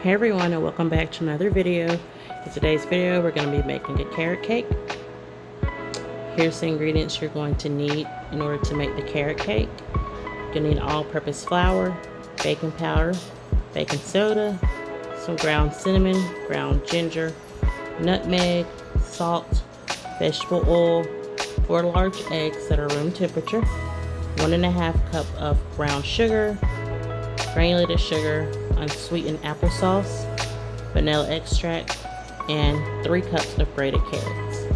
Hey everyone, and welcome back to another video. In today's video we're going to be making a carrot cake. Here's the ingredients you're going to need in order to make the carrot cake. You're going to need all-purpose flour, baking powder, baking soda, some ground cinnamon, ground ginger, nutmeg, salt, vegetable oil, 4 large eggs that are room temperature, 1.5 cup of brown sugar, granulated sugar, unsweetened applesauce, vanilla extract, and 3 cups of grated carrots.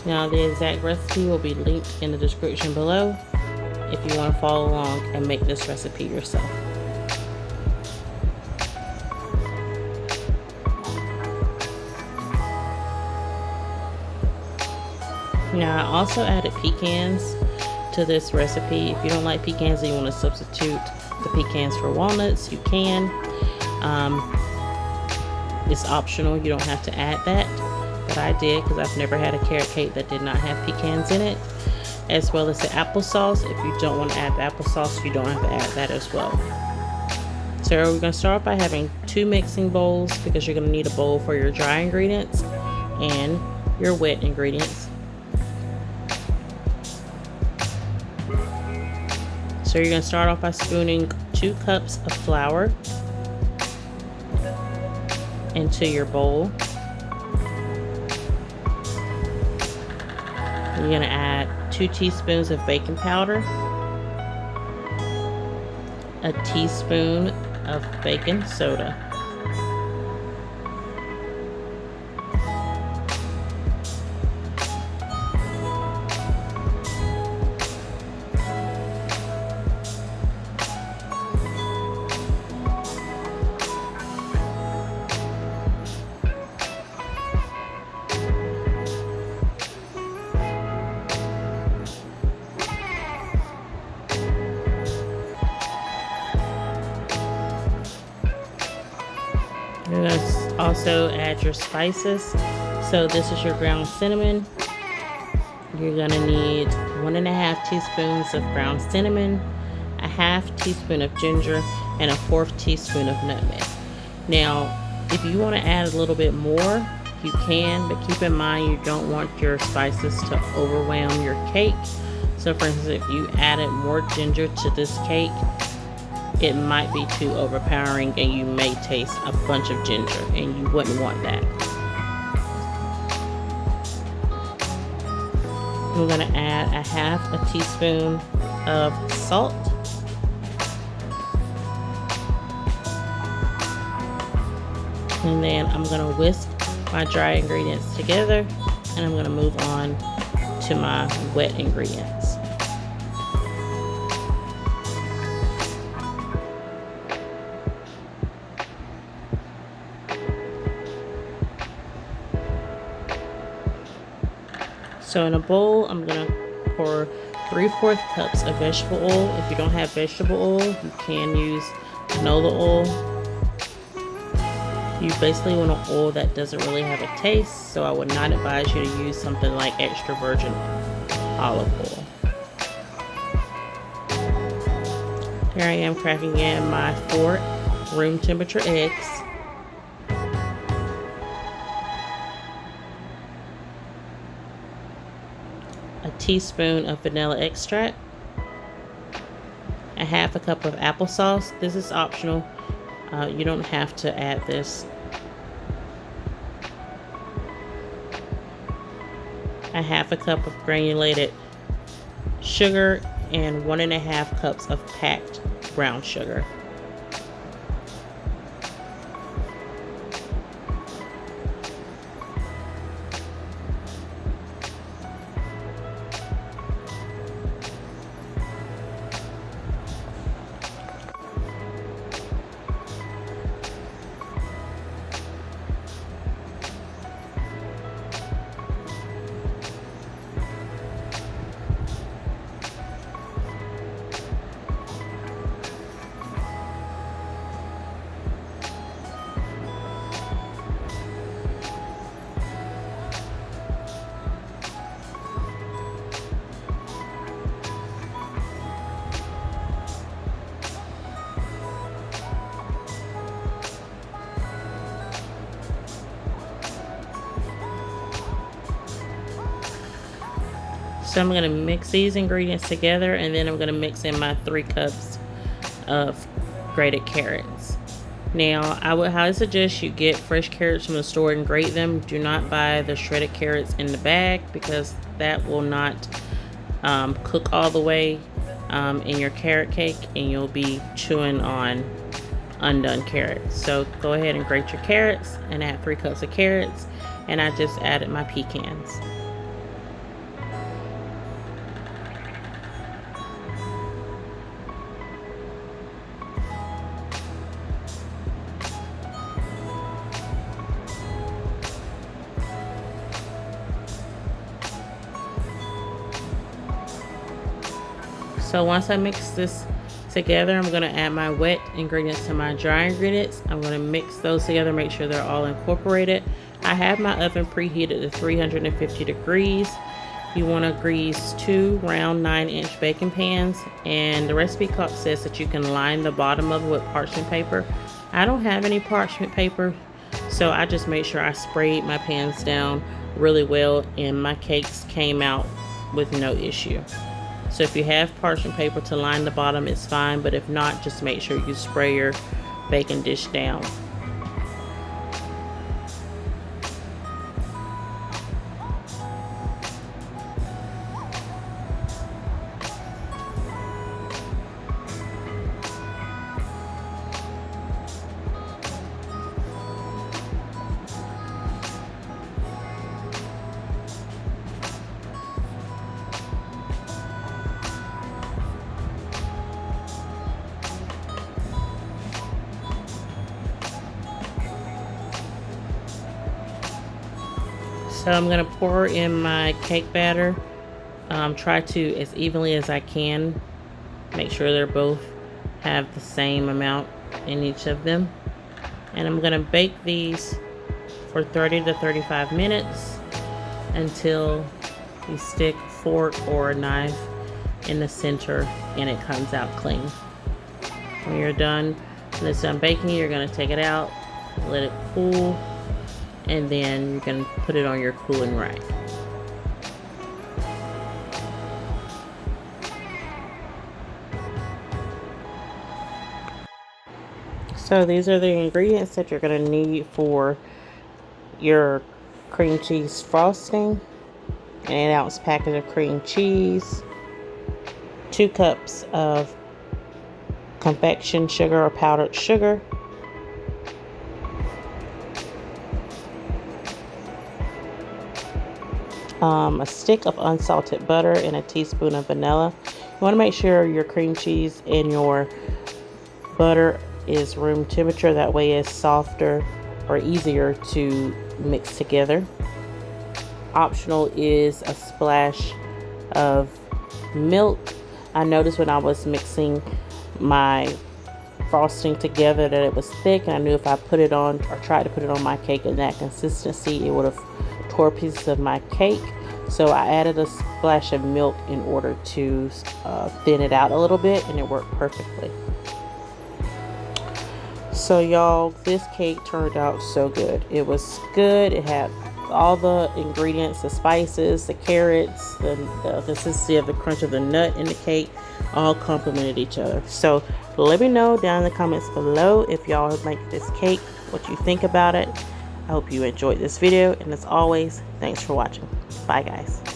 Now the exact recipe will be linked in the description below if you want to follow along and make this recipe yourself. Now I also added pecans to this recipe. If you don't like pecans and you want to substitute the pecans for walnuts, you can. It's optional, you don't have to add that, but I did because I've never had a carrot cake that did not have pecans in it, as well as the applesauce. If you don't want to add the applesauce, you don't have to add that as well. So we're going to start off by having 2 mixing bowls, because you're going to need a bowl for your dry ingredients and your wet ingredients. So you're going to start off by spooning 2 cups of flour into your bowl. You're going to add 2 teaspoons of baking powder, a teaspoon of baking soda, You're going to also add your spices. So this is your ground cinnamon. You're going to need 1.5 teaspoons of ground cinnamon, a 1/2 teaspoon of ginger, and a 1/4 teaspoon of nutmeg. Now, if you want to add a little bit more, you can, but keep in mind you don't want your spices to overwhelm your cake. So for instance, if you added more ginger to this cake, it might be too overpowering and you may taste a bunch of ginger, and you wouldn't want that. I'm going to add a 1/2 teaspoon of salt, and then I'm going to whisk my dry ingredients together, and I'm going to move on to my wet ingredients. So in a bowl, I'm going to pour 3/4 cups of vegetable oil. If you don't have vegetable oil, you can use canola oil. You basically want an oil that doesn't really have a taste, so I would not advise you to use something like extra virgin olive oil. Here I am cracking in my 4 room temperature eggs. A teaspoon of vanilla extract, a 1/2 cup of applesauce. This is optional. You don't have to add this. A 1/2 cup of granulated sugar, and 1.5 cups of packed brown sugar. So I'm going to mix these ingredients together, and then I'm going to mix in my 3 cups of grated carrots. Now, I would highly suggest you get fresh carrots from the store and grate them. Do not buy the shredded carrots in the bag, because that will not cook all the way in your carrot cake, and you'll be chewing on undone carrots. So go ahead and grate your carrots and add 3 cups of carrots, and I just added my pecans. So once I mix this together, I'm going to add my wet ingredients to my dry ingredients. I'm going to mix those together, make sure they're all incorporated. I have my oven preheated to 350 degrees. You want to grease 2 round 9-inch baking pans, and the recipe card says that you can line the bottom of it with parchment paper. I don't have any parchment paper, so I just made sure I sprayed my pans down really well, and my cakes came out with no issue. So if you have parchment paper to line the bottom, it's fine, but if not, just make sure you spray your baking dish down. So I'm going to pour in my cake batter. Try to, as evenly as I can, make sure they're both have the same amount in each of them. And I'm going to bake these for 30 to 35 minutes until you stick a fork or a knife in the center and it comes out clean. When you're done, when it's done baking, you're going to take it out, let it cool, and then you're going to put it on your cooling rack. So these are the ingredients that you're going to need for your cream cheese frosting. An 8-ounce packet of cream cheese, 2 cups of confection sugar or powdered sugar, a stick of unsalted butter, and a teaspoon of vanilla. You want to make sure your cream cheese and your butter is room temperature. That way it's softer or easier to mix together. Optional is a splash of milk. I noticed when I was mixing my frosting together that it was thick, and I knew if I put it on or tried to put it on my cake in that consistency, it would have tore pieces of my cake. So I added a splash of milk in order to thin it out a little bit, and it worked perfectly. So y'all, this cake turned out so good. It was good. It had all the ingredients, the spices, the carrots, the consistency of the crunch of the nut in the cake, all complemented each other. So let me know down in the comments below if y'all make this cake, what you think about it. I hope you enjoyed this video, and as always, thanks for watching. Bye guys.